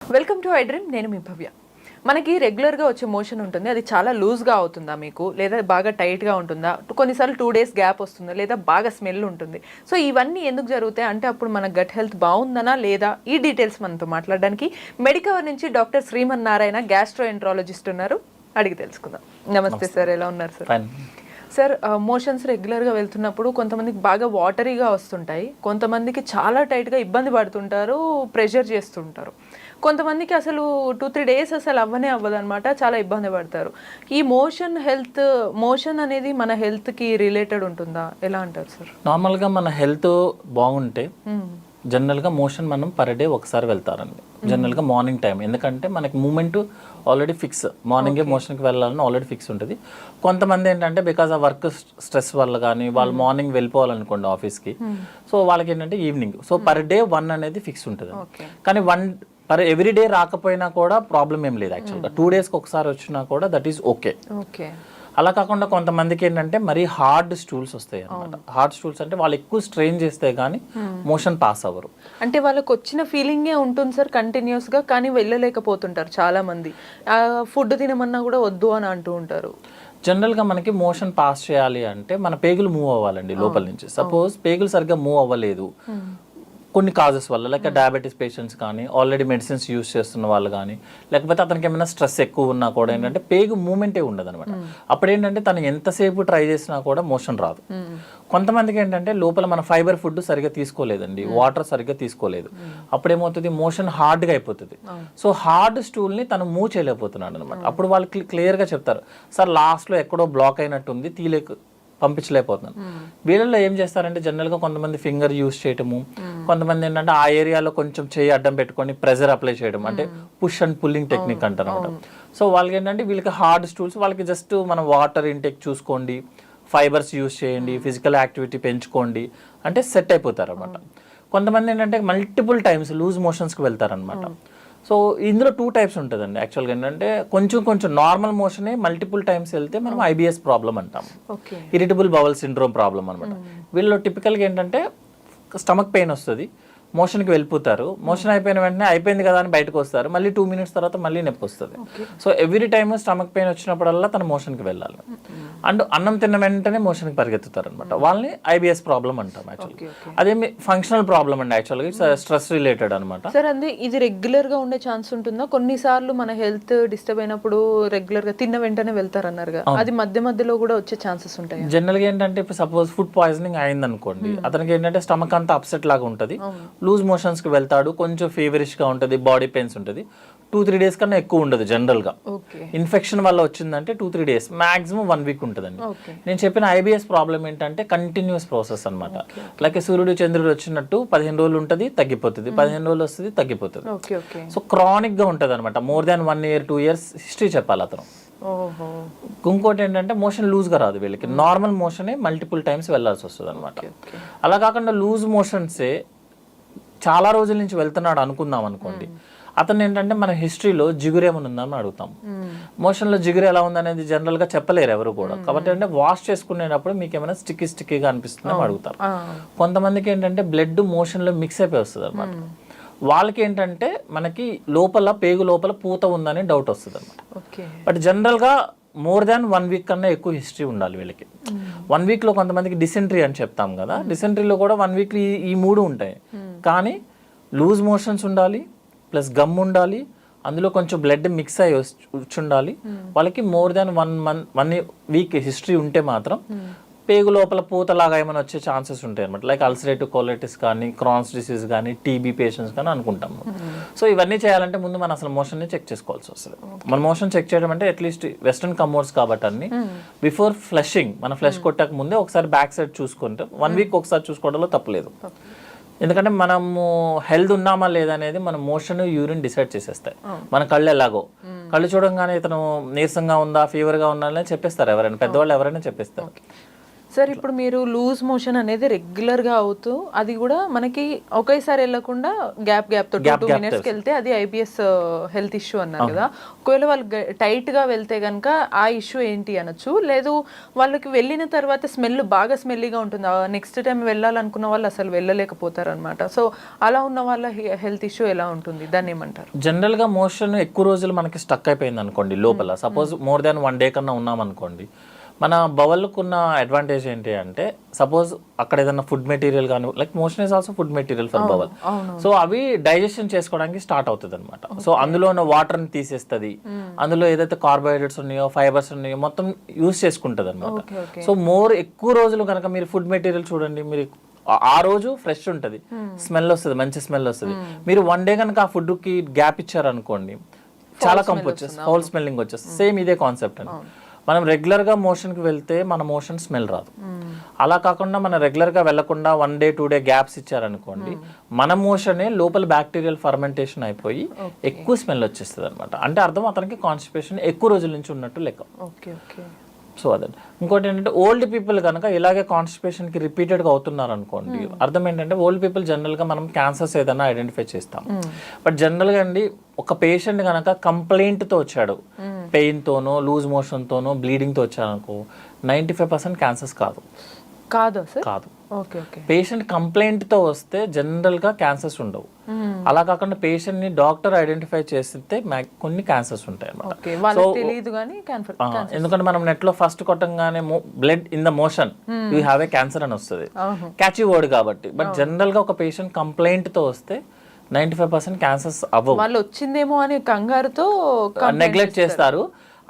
Welcome to I dream. నేను మీ భవ్య. మనకి రెగ్యులర్గా వచ్చే మోషన్ ఉంటుంది, అది చాలా లూజ్గా అవుతుందా మీకు, లేదా బాగా టైట్గా ఉంటుందా, కొన్నిసార్లు 2 days గ్యాప్ వస్తుందా, లేదా బాగా స్మెల్ ఉంటుంది. సో ఇవన్నీ ఎందుకు జరుగుతాయి అంటే అప్పుడు మన గట్ హెల్త్ బాగుందనా లేదా, ఈ డీటెయిల్స్ మనతో మాట్లాడడానికి మెడికవర్ నుంచి డాక్టర్ శ్రీమన్ నారాయణ గ్యాస్ట్రోఎంట్రాలజిస్ట్ ఉన్నారు. అడిగి తెలుసుకుందాం. నమస్తే సార్, ఎలా ఉన్నారు సార్? సార్, మోషన్స్ రెగ్యులర్గా వెళ్తున్నప్పుడు కొంతమందికి బాగా వాటరీగా వస్తుంటాయి, కొంతమందికి చాలా టైట్గా ఇబ్బంది పడుతుంటారు, ప్రెషర్ చేస్తుంటారు, కొంతమందికి అసలు 2-3 days అసలు అవ్వనే అవ్వదన్నమాట, చాలా ఇబ్బంది పడతారు. ఈ మోషన్ అనేది మన హెల్త్కి రిలేటెడ్ ఉంటుందా, ఎలా అంటారు సార్? నార్మల్గా మన హెల్త్ బాగుంటే జనరల్గా మోషన్ మనం పర్ డే ఒకసారి వెళ్తారండి, జనరల్గా మార్నింగ్ టైం. ఎందుకంటే మనకి మూమెంట్ ఆల్రెడీ ఫిక్స్, మార్నింగే మోషన్కి వెళ్ళాలని ఆల్రెడీ ఫిక్స్ ఉంటుంది. కొంతమంది ఏంటంటే బికాజ్ ఆ వర్క్ స్ట్రెస్ వల్ల కానీ వాళ్ళు మార్నింగ్ వెళ్ళిపోవాలనుకోండి ఆఫీస్కి, సో వాళ్ళకి ఏంటంటే ఈవినింగ్, సో పర్ డే 1 అనేది ఫిక్స్ ఉంటుంది. కానీ 1 ఎవ్రీ డే రాకపోయినా కూడా ప్రాబ్లం ఏం లేదు యాక్చువల్గా. 2 daysకి ఒకసారి వచ్చినా కూడా దట్ ఈస్ ఓకే. అలా కాకుండా కొంతమందికి ఏంటంటే మరీ హార్డ్ స్టూల్స్ వస్తాయి అనమాట. హార్డ్ స్టూల్స్ అంటే వాళ్ళు ఎక్కువ స్ట్రెయిన్ చేస్తే కానీ మోషన్ పాస్ అవ్వరు. అంటే వాళ్ళకి వచ్చిన ఫీలింగే ఉంటుంది సార్ కంటిన్యూస్గా, కానీ వెళ్ళలేకపోతుంటారు చాలా మంది. ఫుడ్ తినమన్నా కూడా వద్దు అని అంటూ ఉంటారు. జనరల్గా మనకి మోషన్ పాస్ చేయాలి అంటే మన పేగులు మూవ్ అవ్వాలండి లోపల నుంచి. సపోజ్ పేగులు సరిగ్గా మూవ్ అవ్వలేదు కొన్ని కాజెస్ వల్ల, లైక్ డయాబెటీస్ పేషెంట్స్ కానీ, ఆల్రెడీ మెడిసిన్స్ యూస్ చేస్తున్న వాళ్ళు కానీ, లేకపోతే అతనికి ఏమైనా స్ట్రెస్ ఎక్కువ ఉన్నా కూడా ఏంటంటే పేగు మూమెంటే ఉండదు అనమాట. అప్పుడు ఏంటంటే తను ఎంతసేపు ట్రై చేసినా కూడా మోషన్ రాదు. కొంతమందికి ఏంటంటే లోపల మన ఫైబర్ ఫుడ్ సరిగ్గా తీసుకోలేదండి, వాటర్ సరిగ్గా తీసుకోలేదు, అప్పుడు ఏమవుతుంది మోషన్ హార్డ్గా అయిపోతుంది. సో హార్డ్ స్టూల్ని తను మూవ్ చేయలేకపోతున్నాడు అనమాట. అప్పుడు వాళ్ళు క్లియర్గా చెప్తారు, సార్ లాస్ట్లో ఎక్కడో బ్లాక్ అయినట్టుంది, పంపించలేకపోతున్నాను. వీళ్ళల్లో ఏం చేస్తారంటే జనరల్గా కొంతమంది ఫింగర్ యూస్ చేయటము, కొంతమంది ఏంటంటే ఆ ఏరియాలో కొంచెం చేయి అడ్డం పెట్టుకొని ప్రెజర్ అప్లై చేయడం, అంటే పుష్ అండ్ పుల్లింగ్ టెక్నిక్ అంటారు అనమాట. సో వాళ్ళకి ఏంటంటే వీళ్ళకి హార్డ్ స్టూల్స్, వాళ్ళకి జస్ట్ మనం వాటర్ ఇంటేక్ చూసుకోండి, ఫైబర్స్ యూస్ చేయండి, ఫిజికల్ యాక్టివిటీ పెంచుకోండి అంటే సెట్ అయిపోతారు అనమాట. కొంతమంది ఏంటంటే మల్టిపుల్ టైమ్స్ లూజ్ మోషన్స్కి వెళ్తారనమాట. సో ఇందులో 2 types ఉంటుందండి యాక్చువల్గా. ఏంటంటే కొంచెం నార్మల్ మోషనే మల్టిపుల్ టైమ్స్ వెళ్తే మనం IBS ప్రాబ్లం అంటాం, ఇరిటబుల్ బవల్ సిండ్రోమ్ ప్రాబ్లం అనమాట. వీళ్ళలో టిపికల్గా ఏంటంటే స్టమక్ పెయిన్ వస్తుంది, మోషన్కి వెళ్ళిపోతారు, మోషన్ అయిపోయిన వెంటనే అయిపోయింది కదా అని బయటకు వస్తారు, మళ్ళీ 2 minutes తర్వాత మళ్ళీ నొప్పి వస్తుంది. So every time stomach pain వచ్చినప్పుడల్లా తన మోషన్కి వెళ్ళాలి. అండ్ అన్నం తిన్న వెంటనే మోషన్కి పరిగెత్తుతారు అనమాట, వాళ్ళని IBS ప్రాబ్లం అంటాం యాక్చువల్గా. అదేమి ఫంక్షనల్ ప్రాబ్లం అండి యాక్చువల్గా, స్ట్రెస్ రిలేటెడ్ అనమాట. సార్ అంతే, ఇది రెగ్యులర్గా ఉండే ఛాన్స్ ఉంటుందా? కొన్నిసార్లు మన హెల్త్ డిస్టర్బ్ అయినప్పుడు రెగ్యులర్గా తిన్న వెంటనే వెళ్తారన్నారు, అది మధ్య మధ్యలో కూడా వచ్చే ఛాన్సెస్ ఉంటాయి? జనరల్గా ఏంటంటే ఇప్పుడు సపోజ్ ఫుడ్ పాయిజనింగ్ అయింది అనుకోండి, అతనికి ఏంటంటే స్టమక్ అంతా అప్సెట్ లాగా ఉంటుంది, లూజ్ మోషన్స్కి వెళ్తాడు, కొంచెం ఫీవరిష్గా ఉంటుంది, బాడీ పెయిన్స్ ఉంటుంది, 2-3 days కన్నా ఎక్కువ ఉండదు జనరల్గా. ఇన్ఫెక్షన్ వల్ల వచ్చిందంటే 2-3 days, మాక్సిమం 1 week ఉంటుందండి. నేను చెప్పిన IBS ప్రాబ్లం ఏంటంటే కంటిన్యూస్ ప్రాసెస్ అనమాట. లైక్ సూర్యుడు చంద్రుడు వచ్చినట్టు 15 రోజులు ఉంటుంది, తగ్గిపోతుంది, 15 రోజులు వస్తుంది, తగ్గిపోతుంది. సో క్రానిక్గా ఉంటుంది అనమాట. More than 1 year 2 years history చెప్పాలి అతను. ఇంకోటి ఏంటంటే మోషన్ లూజ్గా రాదు వీళ్ళకి, నార్మల్ మోషనే మల్టిపుల్ టైమ్స్ వెళ్ళాల్సి వస్తుంది అనమాట. అలా కాకుండా లూజ్ మోషన్సే చాలా రోజుల నుంచి వెళ్తున్నాడు అనుకుందాం అనుకోండి, అతను ఏంటంటే మన హిస్టరీలో జిగురు ఏమైనా ఉందని అడుగుతాం. మోషన్లో జిగురు ఎలా ఉందనేది జనరల్గా చెప్పలేరు ఎవరు కూడా, కాబట్టి అంటే వాష్ చేసుకునేటప్పుడు మీకు ఏమైనా స్టిక్కీగా అనిపిస్తుందని అడుగుతారు. కొంతమందికి ఏంటంటే బ్లడ్ మోషన్లో మిక్స్ అయిపోయి వస్తుంది అనమాట. వాళ్ళకి ఏంటంటే మనకి లోపల పేగు లోపల పూత ఉందని డౌట్ వస్తుంది అనమాట. బట్ జనరల్గా మోర్ దాన్ 1 week కన్నా ఎక్కువ హిస్టరీ ఉండాలి వీళ్ళకి. 1 weekలో కొంతమందికి డిసెంట్రీ అని చెప్తాం కదా, డిసెంట్రీలో కూడా 1 week ఈ 3 ఉంటాయి. కానీ లూజ్ మోషన్స్ ఉండాలి, ప్లస్ గమ్ ఉండాలి, అందులో కొంచెం బ్లడ్ మిక్స్ అయ్యి వచ్చి ఉండాలి. వాళ్ళకి మోర్ దాన్ 1 week హిస్టరీ ఉంటే మాత్రం పేగు లోపల పూతలాగా ఏమైనా వచ్చే ఛాన్సెస్ ఉంటాయి అనమాట. లైక్ అల్సరేటివ్ కోలైటిస్ కానీ, క్రాన్స్ డిసీజ్ కానీ, TB పేషెంట్స్ కానీ అనుకుంటాము. సో ఇవన్నీ చేయాలంటే ముందు మనం అసలు మోషన్ని చెక్ చేసుకోవాల్సి వస్తుంది. మన మోషన్ చెక్ చేయడం అంటే అట్లీస్ట్ వెస్ట్రన్ కమోడ్స్ కాబట్టి అన్ని బిఫోర్ ఫ్లషింగ్, మన ఫ్లష్ కొట్టక ముందే ఒకసారి బ్యాక్ సైడ్ చూసుకుంటే 1 week ఒకసారి చూసుకోవడంలో తప్పలేదు. ఎందుకంటే మనము హెల్త్ ఉన్నామా లేదనేది మన మోషన్, యూరిన్ డిసైడ్ చేసేస్తాయి. మన కళ్ళు ఎలాగో, కళ్ళు చూడంగానే ఇతను నీరసంగా ఉందా, ఫీవర్గా ఉందా అని చెప్పేస్తారు ఎవరైనా, పెద్దవాళ్ళు ఎవరైనా చెప్పేస్తారు. సార్ ఇప్పుడు మీరు లూజ్ మోషన్ అనేది రెగ్యులర్గా అవుతూ అది కూడా మనకి ఒకేసారి వెళ్ళకుండా గ్యాప్తో 2 మినిట్స్కి వెళ్తే అది ఐబిఎస్ హెల్త్ ఇష్యూ అన్నారు కదా. ఒకవేళ వాళ్ళు టైట్గా వెళ్తే కనుక ఆ ఇష్యూ ఏంటి అనొచ్చు, లేదు వాళ్ళకి వెళ్ళిన తర్వాత స్మెల్ బాగా స్మెల్లీగా ఉంటుంది, నెక్స్ట్ టైం వెళ్ళాలనుకున్న వాళ్ళు అసలు వెళ్ళలేకపోతారు అనమాట. సో అలా ఉన్న వాళ్ళ హెల్త్ ఇష్యూ ఎలా ఉంటుంది, దాన్ని ఏమంటారు? జనరల్గా మోషన్ ఎక్కువ రోజులు మనకి స్టక్ అయిపోయింది అనుకోండి లోపల, సపోజ్ మోర్ దాన్ 1 డే కన్నా ఉన్నాం అనుకోండి, మన బవల్కు ఉన్న అడ్వాంటేజ్ ఏంటి అంటే సపోజ్ అక్కడ ఏదైనా ఫుడ్ మెటీరియల్ కానీ, like motion is also food material for bowel, so అవి డైజెషన్ చేసుకోవడానికి స్టార్ట్ అవుతుంది అనమాట. సో అందులో ఉన్న వాటర్ని తీసేస్తుంది, అందులో ఏదైతే కార్బోహైడ్రేట్స్ ఉన్నాయో ఫైబర్స్ ఉన్నాయో మొత్తం యూస్ చేసుకుంటుంది అనమాట. సో ఎక్కువ రోజులు కనుక మీరు ఫుడ్ మెటీరియల్ చూడండి, మీరు ఆ రోజు ఫ్రెష్ ఉంటుంది, స్మెల్ వస్తుంది, మంచి స్మెల్ వస్తుంది. మీరు 1 డే కనుక ఆ ఫుడ్కి గ్యాప్ ఇచ్చారనుకోండి, చాలా కంపు వచ్చేస్తుంది, హోల్ స్మెల్లింగ్ వచ్చేస్తుంది. సేమ్ ఇదే కాన్సెప్ట్ అండి. మనం రెగ్యులర్గా మోషన్కి వెళ్తే మన మోషన్ స్మెల్ రాదు. అలా కాకుండా మనం రెగ్యులర్గా వెళ్లకుండా 1 డే 2 డే గ్యాప్స్ ఇచ్చారనుకోండి, మన మోషనే లోపల బ్యాక్టీరియల్ ఫర్మెంటేషన్ అయిపోయి ఎక్కువ స్మెల్ వచ్చేస్తుంది అనమాట. అంటే అర్థం అతనికి కాన్స్టిపేషన్ ఎక్కువ రోజుల నుంచి ఉన్నట్టు లెక్క. సో అదే. ఇంకోటి ఏంటంటే ఓల్డ్ పీపుల్ కనుక ఇలాగే కాన్స్టిపేషన్కి రిపీటెడ్గా అవుతున్నారు అనుకోండి, అర్థం ఏంటంటే ఓల్డ్ పీపుల్ జనరల్గా మనం క్యాన్సర్స్ ఏదైనా ఐడెంటిఫై చేస్తాం. బట్ జనరల్గా అండి ఒక పేషెంట్ కనుక కంప్లైంట్తో వచ్చాడు, పెయిన్తోనో లూజ్ మోషన్తోనో బ్లీడింగ్తో వచ్చాడు అనుకో, 95% క్యాన్సర్స్ కాదు. పేషెంట్ కంప్లైంట్తో వస్తే జనరల్గా క్యాన్సర్స్ ఉండవు. అలా కాకుండా పేషెంట్ని డాక్టర్ ఐడెంటిఫై చేస్తే కొన్ని క్యాన్సర్స్ ఉంటాయి అన్నమాట. ఎందుకంటే మనం నెట్లో ఫస్ట్ కొట్టంగానే blood in the motion you have a cancer అని వస్తుంది, క్యాచీ వర్డ్ కాబట్టి. బట్ జనరల్గా ఒక పేషెంట్ కంప్లైంట్తో వస్తే 95% క్యాన్సర్స్ అవ్వవు. వాళ్ళు వచ్చిందేమో అని కంగారుతో నెగ్లెక్ట్ చేస్తారు.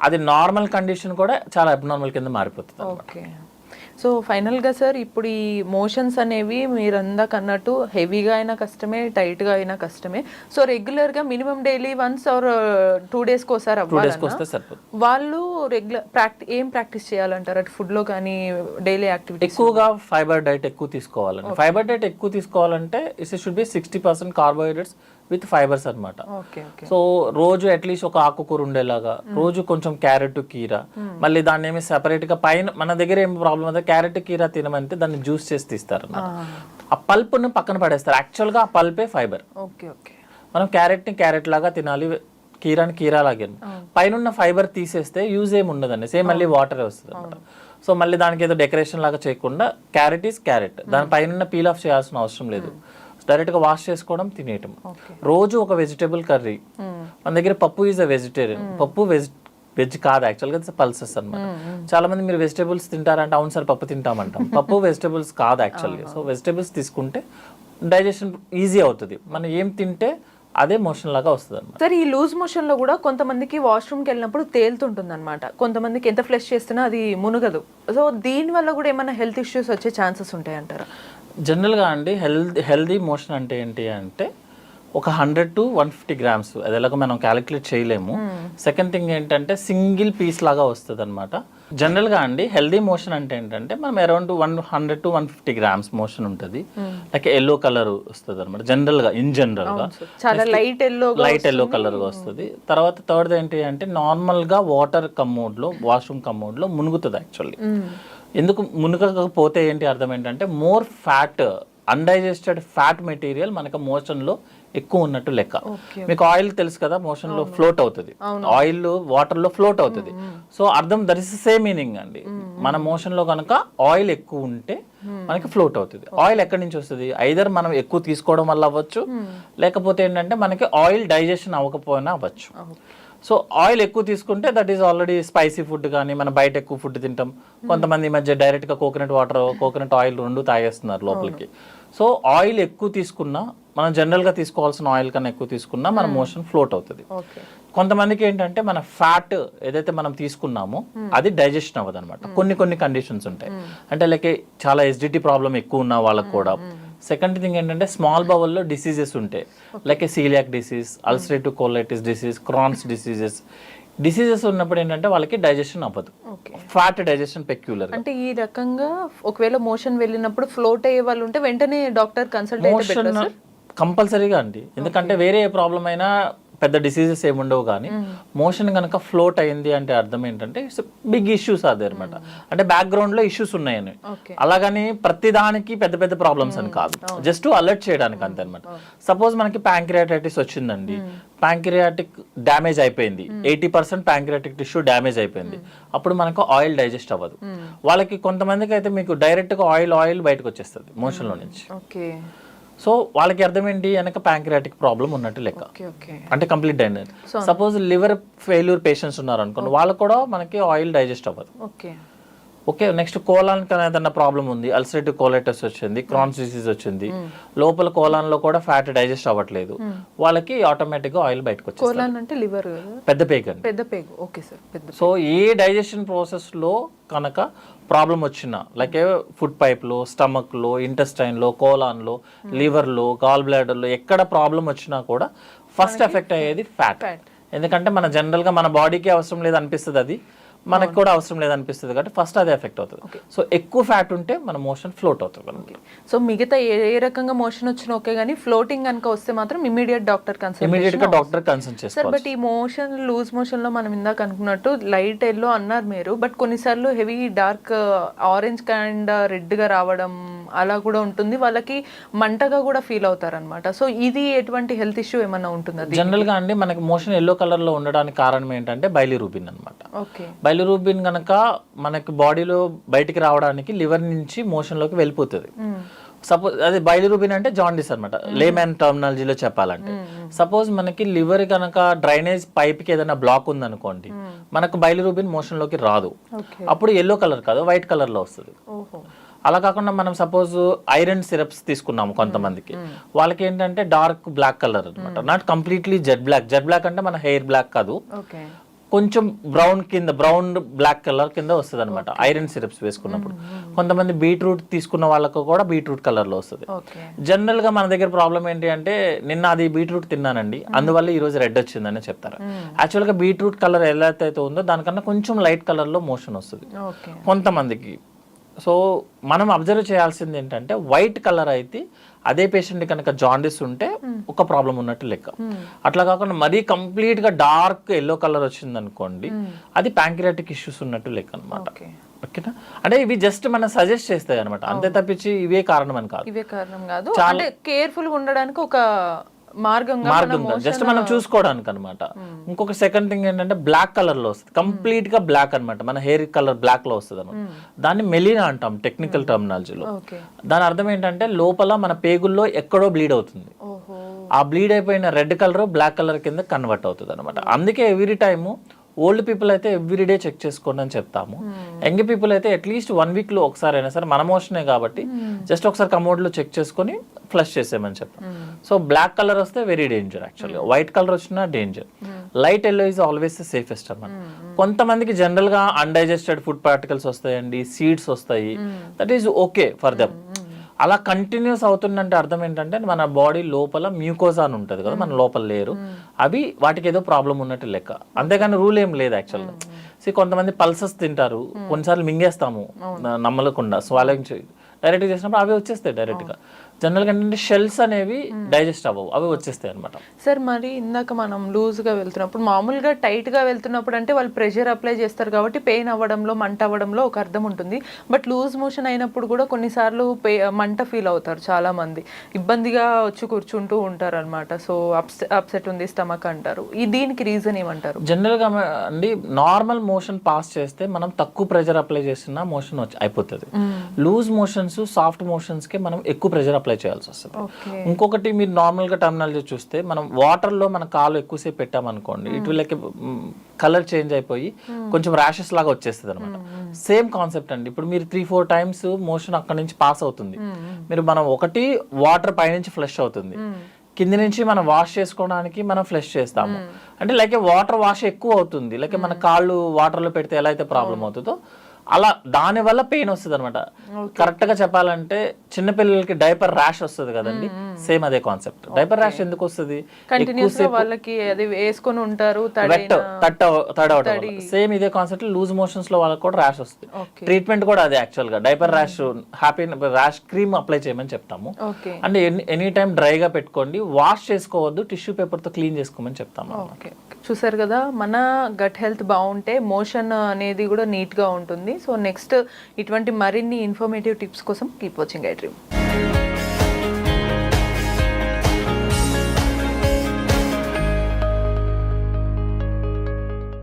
అది నార్మల్ కండిషన్ కూడా చాలా అబ్నార్మల్ కింద మారిపోతుంది. సో ఫైనల్గా సార్, ఇప్పుడు ఈ మోషన్స్ అనేవి మీరు అందాక అన్నట్టు హెవీగా అయినా కష్టమే, టైట్గా అయినా కష్టమే. సో రెగ్యులర్గా మినిమం డైలీ వన్స్ ఆర్ 2 డేస్కి ఒకసారి అవ్వాలి. వాళ్ళు ఏం ప్రాక్టీస్ చేయాలంటారు అటు ఫుడ్లో కానీ డైలీ యాక్టివిటీ? ఎక్కువగా ఫైబర్ డైట్ ఎక్కువ తీసుకోవాలండి. ఫైబర్ డైట్ ఎక్కువ తీసుకోవాలంటే it should be 60% carbohydrates with fibres అనమాట. సో రోజు అట్లీస్ట్ ఒక ఆకుకూర ఉండేలాగా, రోజు కొంచెం క్యారెట్ కీరా, మళ్ళీ దాన్ని ఏమి సెపరేట్ గా పైన మన దగ్గర ఏం ప్రాబ్లం అయితే క్యారెట్ కీరా తినమంటే దాన్ని జ్యూస్ చేసి తీస్తారు అన్నమాట. ఆ పల్ప్ను పక్కన పడేస్తారు. యాక్చువల్ గా ఆ పల్పే ఫైబర్. మనం క్యారెట్ ని క్యారెట్ లాగా తినాలి, కీరాని కీరా లాగే. పైన ఫైబర్ తీసేస్తే యూజ్ ఏమి ఉండదండి, సేమ్ మళ్ళీ వాటరే వస్తుంది అనమాట. సో మళ్ళీ దానికి ఏదో డెకరేషన్ లాగా చేయకుండా క్యారెట్ ఈస్ క్యారెట్, దాని పైన పీల్ ఆఫ్ చేయాల్సిన అవసరం లేదు, డైరెక్ట్గా వాష్ చేసుకోవడం, తినేయటం. రోజు ఒక వెజిటేబుల్ కర్రీ. మన దగ్గర పప్పు ఈజ్ అ వెజిటేరియన్, పప్పు వెజ్ కాదు యాక్చువల్గా, పల్సెస్ అనమాట. చాలా మంది మీరు వెజిటేబుల్స్ తింటారంటే అవును సార్ పప్పు తింటామంటాం, పప్పు వెజిటేబుల్స్ కాదు యాక్చువల్గా. సో వెజిటేబుల్స్ తీసుకుంటే డైజెషన్ ఈజీ అవుతుంది, మనం ఏం తింటే అదే మోషన్ లాగా వస్తుంది అనమాట. సార్ ఈ లూజ్ మోషన్ లో కూడా కొంతమందికి వాష్రూమ్కి వెళ్ళినప్పుడు తేలుతుంటుంది అనమాట, కొంతమందికి ఎంత ఫ్లష్ చేస్తున్నా అది మునగదు. సో దీని వల్ల కూడా ఏమైనా హెల్త్ ఇష్యూస్ వచ్చే ఛాన్సెస్ ఉంటాయంటారా? జనరల్గా అండి హెల్దీ మోషన్ అంటే ఏంటి అంటే ఒక 100 to 150 grams, అది ఎలాగో మనం క్యాలిక్యులేట్ చేయలేము. సెకండ్ థింగ్ ఏంటంటే సింగిల్ పీస్ లాగా వస్తుంది అనమాట. జనరల్గా అండి హెల్దీ మోషన్ అంటే ఏంటంటే మనం అరౌండ్ 100 to 150 grams మోషన్ ఉంటుంది. లైక్ ఎల్లో కలర్ వస్తుంది అనమాట జనరల్గా, ఇన్ జనరల్గా లైట్ ఎల్లో కలర్గా వస్తుంది. తర్వాత థర్డ్ ఏంటి అంటే నార్మల్గా వాటర్ కమ్మోడ్లో, వాష్రూమ్ కమ్మోడ్లో మునుగుతుంది యాక్చువల్లీ. ఎందుకు మునగకపోతే ఏంటి అర్థం ఏంటంటే more fat, undigested fat material మనకు మోషన్లో ఎక్కువ ఉన్నట్టు లెక్క. మీకు ఆయిల్ తెలుసు కదా, మోషన్లో ఫ్లోట్ అవుతుంది, ఆయిల్ వాటర్లో ఫ్లోట్ అవుతుంది. సో అర్థం దట్ ఇస్ సేమ్ మీనింగ్ అండి. మన మోషన్లో కనుక ఆయిల్ ఎక్కువ ఉంటే మనకి ఫ్లోట్ అవుతుంది. ఆయిల్ ఎక్కడి నుంచి వస్తుంది? ఐదర్ మనం ఎక్కువ తీసుకోవడం వల్ల అవ్వచ్చు, లేకపోతే ఏంటంటే మనకి ఆయిల్ డైజెషన్ అవ్వకపోయినా అవ్వచ్చు. సో ఆయిల్ ఎక్కువ తీసుకుంటే that is already spicy food కానీ మనం బయట ఎక్కువ ఫుడ్ తింటాం. కొంతమంది ఈ మధ్య డైరెక్ట్గా కోకోనట్ వాటర్, కోకోనట్ ఆయిల్ 2 తాగేస్తున్నారు లోపలికి. సో ఆయిల్ ఎక్కువ తీసుకున్నా, మనం జనరల్గా తీసుకోవాల్సిన ఆయిల్ కన్నా ఎక్కువ తీసుకున్నా మన మోషన్ ఫ్లోట్ అవుతుంది. కొంతమందికి ఏంటంటే మన ఫ్యాట్ ఏదైతే మనం తీసుకున్నామో అది డైజెషన్ అవ్వదు అనమాట. కొన్ని కండిషన్స్ ఉంటాయి, అంటే లైక్ చాలా ఎసిడిటీ ప్రాబ్లం ఎక్కువ ఉన్న వాళ్ళకు కూడా. సెకండ్ థింగ్ ఏంటంటే స్మాల్ బౌల్లో డిసీజెస్ ఉంటాయి, like celiac disease, ulcerative colitis disease, Crohn's diseases ఉన్నప్పుడు ఏంటంటే వాళ్ళకి డైజెషన్ అవ్వదు, ఫ్యాట్ డైజెషన్ పెక్యులర్. అంటే ఈ రకంగా ఒకవేళ మోషన్ వెళ్ళినప్పుడు ఫ్లోట్ అయ్యే వాళ్ళు ఉంటే వెంటనే డాక్టర్ కన్సల్ట్ కంపల్సరీగా అండి. ఎందుకంటే వేరే ఏ ప్రాబ్లం అయినా పెద్ద డిసీజెస్ ఏముండవు కానీ మోషన్ కనుక ఫ్లోట్ అయింది అంటే అర్థం ఏంటంటే ఇట్స్ బిగ్ ఇష్యూస్ అదే అనమాట. అంటే బ్యాక్గ్రౌండ్ లో ఇష్యూస్ ఉన్నాయని, అలాగని ప్రతి దానికి పెద్ద పెద్ద ప్రాబ్లమ్స్ అని కాదు, జస్ట్ అలర్ట్ చేయడానికి అంతే అనమాట. సపోజ్ మనకి ప్యాంక్రియాటైటిస్ వచ్చిందండి, ప్యాంక్రియాటిక్ డ్యామేజ్ అయిపోయింది, 80% ప్యాంక్రియాటిక్ టిష్యూ డ్యామేజ్ అయిపోయింది, అప్పుడు మనకు ఆయిల్ డైజెస్ట్ అవ్వదు. వాళ్ళకి కొంతమందికి అయితే మీకు డైరెక్ట్ గా ఆయిల్ బయటకు వచ్చేస్తుంది మోషన్ లో నుంచి. సో వాళ్ళకి అర్థం ఏంటి, వెనక ప్యాంక్రియాటిక్ ప్రాబ్లం ఉన్నట్టు లెక్క, అంటే కంప్లీట్ అయినది. సపోజ్ లివర్ ఫెయిల్యూర్ పేషెంట్స్ ఉన్నారు అనుకోండి, వాళ్ళకు కూడా మనకి ఆయిల్ డైజెస్ట్ అవ్వదు. ఓకే, నెక్స్ట్ కోలాన్ ఏదైనా ప్రాబ్లం ఉంది, అల్సరేటివ్ కోలైటిస్ వచ్చింది, క్రాన్స్ డిసీజ్ వచ్చింది, లోపల కోలాన్ లో కూడా ఫ్యాట్ డైజెస్ట్ అవ్వట్లేదు, వాళ్ళకి ఆటోమేటిక్ గా ఆయిల్ బయటకు వచ్చేస్తుంది. పెద్ద పేగు. సో ఏ డైజెషన్ ప్రాసెస్ లో కనుక ప్రాబ్లం వచ్చినా, లైక్ ఫుడ్ పైప్ లో, స్టమక్ లో, ఇంటెస్టైన్ లో, కోలాన్ లో, లివర్ లో, గాల్ బ్లాడర్ లో ఎక్కడ ప్రాబ్లం వచ్చినా కూడా ఫస్ట్ ఎఫెక్ట్ అయ్యేది ఫ్యాట్. ఎందుకంటే మన జనరల్ గా మన బాడీకి అవసరం లేదు అనిపిస్తుంది, అది మనకు కూడా అవసరం లేదనిపిస్తుంది, కాబట్టి ఫస్ట్ అదే ఎఫెక్ట్ అవుతుంది. సో ఎక్కువ ఫ్యాట్ ఉంటే మన మోషన్ ఫ్లోట్ అవుతుంది. సో మిగతా ఏ రకంగా మోషన్ వచ్చినా ఓకే, కానీ ఫ్లోటింగ్ కనుక వస్తే మాత్రం ఇమీడియట్ గా డాక్టర్ కన్సల్ట్ చేస్తారు. బట్ ఈ మోషన్ లూజ్ మోషన్ లో మనం ఇందాక అనుకున్నట్టు లైట్ ఎల్లో అన్నారు మీరు, బట్ కొన్నిసార్లు heavy dark orange kind red గా రావడం అలా కూడా ఉంటుంది, వాళ్ళకి మంటగా కూడా ఫీల్ అవుతారు అనమాట. సో ఇది ఎటువంటి హెల్త్ ఇష్యూ ఏమన్నా ఉంటుందా? జనరల్ గా అండి మనకి మోషన్ ఎల్లో కలర్ లో ఉండడానికి కారణం ఏంటంటే బైలిరూబిన్ అనమాట. బైలిరూబిన్ కనుక మనకి బాడీలో బయటికి రావడానికి లివర్ నుంచి మోషన్ లోకి వెళ్ళిపోతుంది. సపోజ్ అది బైలిరూబిన్ అంటే జాండిస్ అనమాట, లేమ్యాన్ టర్మినాలజీలో చెప్పాలంటే. సపోజ్ మనకి లివర్ కనుక డ్రైనేజ్ పైప్ కి ఏదైనా బ్లాక్ ఉందనుకోండి, మనకు బైలిరూబిన్ మోషన్ లోకి రాదు, అప్పుడు ఎల్లో కలర్ కాదు వైట్ కలర్ లో వస్తుంది. అలా కాకుండా మనం సపోజ్ ఐరన్ సిరప్స్ తీసుకున్నాము కొంతమందికి, వాళ్ళకి ఏంటంటే డార్క్ బ్లాక్ కలర్ అనమాట, నాట్ కంప్లీట్లీ జెడ్ బ్లాక్ అంటే మన హెయిర్ బ్లాక్ కాదు, కొంచెం బ్రౌన్ బ్లాక్ కలర్ కింద వస్తుంది అనమాట ఐరన్ సిరప్స్ వేసుకున్నప్పుడు. కొంతమంది బీట్రూట్ తీసుకున్న వాళ్ళకు కూడా బీట్రూట్ కలర్ లో వస్తుంది. జనరల్ గా మన దగ్గర ప్రాబ్లం ఏంటి అంటే, నిన్న అది బీట్రూట్ తిన్నానండి అందువల్ల ఈ రోజు రెడ్ వచ్చిందని చెప్తారు. యాక్చువల్ గా బీట్రూట్ కలర్ ఎలా అయితే ఉందో దానికన్నా కొంచెం లైట్ కలర్ లో మోషన్ వస్తుంది కొంతమందికి. సో మనం అబ్జర్వ్ చేయాల్సింది ఏంటంటే, వైట్ కలర్ అయితే అదే పేషెంట్ కనుక జాండిస్ ఉంటే ఒక ప్రాబ్లం ఉన్నట్టు లెక్క. అట్లా కాకుండా మరీ కంప్లీట్ గా డార్క్ ఎల్లో కలర్ వచ్చింది అనుకోండి, అది ప్యాంక్రియాటిక్ ఇష్యూస్ ఉన్నట్టు లెక్క అనమాట. ఓకేనా, అంటే ఇవి జస్ట్ మనం సజెస్ట్ చేస్తాయి అనమాట, అంతే తప్పించి ఇవే కారణం అని కాదు. చాలా కేర్ఫుల్ గా ఉండడానికి ఒక మార్గం జస్ట్ మనం చూసుకోవడానికి అనమాట. ఇంకొక సెకండ్ థింగ్ ఏంటంటే, బ్లాక్ కలర్ లో వస్తుంది, కంప్లీట్ గా బ్లాక్ అనమాట, మన హెయిర్ కలర్ బ్లాక్ లో వస్తుంది అనమాట. దాన్ని మెలినా అంటాం టెక్నికల్ టర్మినాలజీలో. దాని అర్థం ఏంటంటే, లోపల మన పేగుల్లో ఎక్కడో బ్లీడ్ అవుతుంది, ఆ బ్లీడ్ అయిపోయిన రెడ్ కలర్ బ్లాక్ కలర్ కింద కన్వర్ట్ అవుతుంది అనమాట. అందుకే ఎవ్రీ టైము ఓల్డ్ పీపుల్ అయితే ఎవ్రీడే చెక్ చేసుకోండి అని చెప్తాము. యంగ్ పీపుల్ అయితే అట్లీస్ట్ 1 week లో ఒకసారి అయినా సరే, మన మోషనే కాబట్టి జస్ట్ ఒకసారి కమోడ్ లో చెక్ చేసుకొని ఫ్లష్ చేసేయమని చెప్తాం. సో బ్లాక్ కలర్ వస్తే వెరీ డేంజర్, యాక్చువల్గా వైట్ కలర్ వచ్చినా danger. Light yellow is always safest అన్నమాట. కొంతమందికి జనరల్ గా అన్డైజెస్టెడ్ ఫుడ్ పార్టికల్స్ వస్తాయండి, సీడ్స్ వస్తాయి, that is okay for them. అలా కంటిన్యూస్ అవుతుందంటే అర్థం ఏంటంటే, మన బాడీ లోపల మ్యూకోజా అని ఉంటుంది కదా, మన లోపల లేరు, అవి వాటికి ఏదో ప్రాబ్లం ఉన్నట్టు లెక్క, అంతేగాని రూల్ ఏం లేదు యాక్చువల్గా. కొంతమంది పల్సెస్ తింటారు, కొన్నిసార్లు మింగేస్తాము నమ్మలకుండా, స్వాలింగ్ డైరెక్ట్గా చేసినప్పుడు అవి వచ్చేస్తాయి డైరెక్ట్గా. జనరల్గా ఏంటంటే షెల్స్ అనేవి డైజెస్ట్ అవ్వవు, అవి వచ్చేస్తాయి అనమాట. సార్ మరి ఇందాక మనం లూజ్గా వెళ్తున్నప్పుడు, మామూలుగా టైట్గా వెళ్తున్నప్పుడు అంటే వాళ్ళు ప్రెషర్ అప్లై చేస్తారు కాబట్టి పెయిన్ అవ్వడంలో మంట అవ్వడంలో ఒక అర్థం ఉంటుంది. బట్ లూజ్ మోషన్ అయినప్పుడు కూడా కొన్నిసార్లు మంట ఫీల్ అవుతారు చాలా మంది, ఇబ్బందిగా వచ్చి కూర్చుంటూ ఉంటారు అనమాట. సో అప్సెట్ ఉంది స్టమక్ అంటారు, దీనికి రీజన్ ఏమంటారు? జనరల్గా అండి, నార్మల్ మోషన్ పాస్ చేస్తే మనం తక్కువ ప్రెషర్ అప్లై చేసినా మోషన్ అయిపోతుంది. లూజ్ మోషన్స్ సాఫ్ట్ మోషన్స్ కి మనం ఎక్కువ ప్రెషర్ అప్లై చేయాల్సి వస్తుంది. ఇంకొకటి, మీరు నార్మల్ గా టర్మినాలజీ చూస్తే, మనం వాటర్ లో మన కాలు ఎక్కువసేపు పెట్టామనుకోండి, ఇటు లైక్ కలర్ చేంజ్ అయిపోయి కొంచెం ర్యాషెస్ లాగా వచ్చేస్తుంది అనమాట. సేమ్ కాన్సెప్ట్ అండి. ఇప్పుడు మీరు 3-4 times మోషన్ అక్కడ నుంచి పాస్ అవుతుంది, మీరు మనం ఒకటి వాటర్ పైనుంచి ఫ్లష్ అవుతుంది, కింది నుంచి మనం వాష్ చేసుకోవడానికి మనం ఫ్లష్ చేస్తాము. అంటే లైక్ వాటర్ వాష్ ఎక్కువ అవుతుంది, లైక్ మన కాళ్ళు వాటర్ లో పెడితే ఎలా అయితే ప్రాబ్లం అవుతుందో అలా దాని వల్ల పెయిన్ వస్తుంది అనమాట. కరెక్ట్ గా చెప్పాలంటే, చిన్నపిల్లలకి డైపర్ ర్యాష్ వస్తుంది కదండి, సేమ్ అదే కాన్సెప్ట్. డైపర్ ర్యాష్ ఎందుకు వస్తుంది? కంటిన్యూస్ గా వాళ్ళకి అది వేసుకొని ఉంటారు, తడవటం. సేమ్ ఇదే కాన్సెప్ట్ లూజ్ మోషన్స్ లో వాళ్ళకి కూడా ర్యాష్ వస్తుంది. ట్రీట్మెంట్ కూడా అదే యాక్చువల్ గా. Diaper rash rash cream apply చేయమని చెప్తాము. అంటే ఎనీ టైం డ్రైగా పెట్టుకోండి, వాష్ చేసుకోవద్దు, టిష్యూ పేపర్ తో క్లీన్ చేసుకోమని చెప్తాము. చూసారు కదా, మన గట్ హెల్త్ బాగుంటే మోషన్ అనేది కూడా నీట్ గా ఉంటుంది. సో నెక్స్ట్ ఇటువంటి మరిన్ని ఇన్ఫర్మేటివ్ టిప్స్ కోసం కీప్ వాచింగ్ ఐ డ్రీమ్.